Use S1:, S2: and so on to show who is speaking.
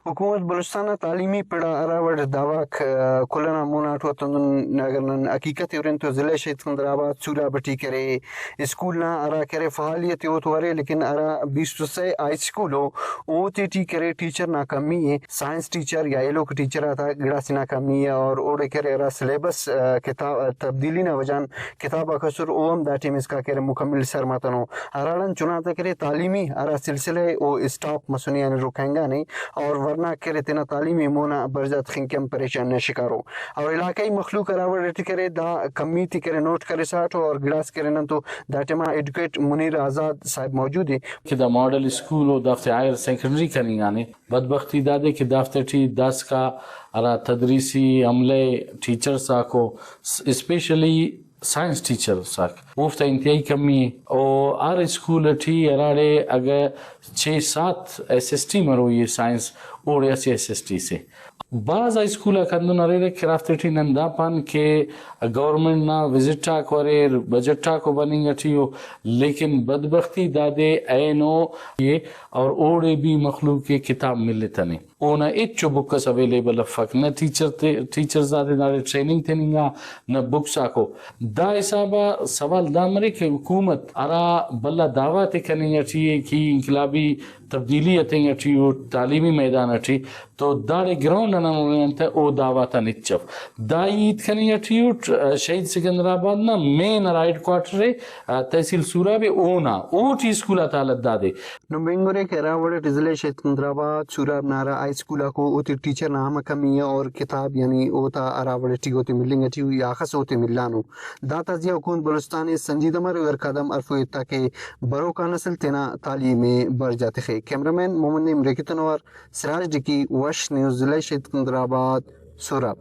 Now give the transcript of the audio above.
S1: हुकूमत बलूचिस्तान तालीमी पड़ा अरावड दावा कुलना मुनाट वतन अगर हकीकत तो ज़िले शहीद सिकंदराबाद सूरा बटी करे स्कूल ना अरा करे फहालियत हो तो अरे लेकिन अरा 20 से हाई स्कूल हो वो टी करे टीचर नाकामी है साइंस टीचर या ये लोग टीचर आता गिड़ा से नाकामी है और ओडे करे अरा सिलेबस किताब तब्दीली ना वजान किताब अकसर ओम दाटी में इसका करे मुकम्मल सरमातनो अरालन चुनाता करे तालीमी अरा सिलसिले वो स्टॉप मसुनिया ने रुकेंगा नहीं और वरना करे तेना तालीमी मोना बरजत खिंकम परेशान न शिकारो और इलाकाई मखलूक अरावट करे दा कमी थी करे नोट करे साठो और गिलास करे न तो दाटेमा एडुकेट मुनीर आज़ाद साहब मौजूद है
S2: कि द मॉडल स्कूल और दफ्तर हायर सेकेंडरी करेंगे आने बदबख्ती दादे कि दफ्तर टी 10 का अरा तदरीसी अमले टीचर साको स्पेशली साइंस टीचर साक मुफ्त इंतहाई कमी और आर स्कूल टी अराड़े अगर 6-7 SST मरो ये साइंस और ऐसे SST से बाज स्कूल कंदन अरे क्राफ्टी नंदा पान के गवर्नमेंट ना विजिट टाक वरे बजट टाक को बनेंगे ठियो लेकिन बदबख्ती दादे ऐनो ये और ओड़े भी मखलूक के किताब मिले तने ओना इच बुक्स अवेलेबल फक न टीचर्स दादे दादे ट्रेनिंग थे निगा न बुक्स आको दा हिसाबा सवाल दामरे के हुकूमत अरा बल्ला दावा ते कनेंगे ठिए की इंकलाबी तब्दीली अतेंगे ठियो तालीमी मैदान अठी तो दाड़े ग्राउंड ना ओ दावा था निचफ दाई कनेंगे ठियो शहीद सिकंदराबाद ना मेन राइट क्वार्टर तहसील सूरा बे ओना ओ टी स्कूल तालत दादे
S1: नो बेंगोरे के अरावड टिजले शहीद सिकंदराबाद सूरा नारा हाई स्कूल को उति टीचर नाम कमी है और किताब यानी ओता अरावड टी होते मिलेंगे टी या खस होते मिलानो दाता जिया हुकूमत बलूचिस्तान संजीदा मर वर कदम अरफो इत्ता के बरो का नस्ल तेना तालीम में बढ़ जाते थे कैमरामैन मोहम्मद इमरान और सिराज डिकी वश न्यूज़ जिले शहीद सिकंदराबाद सूरा।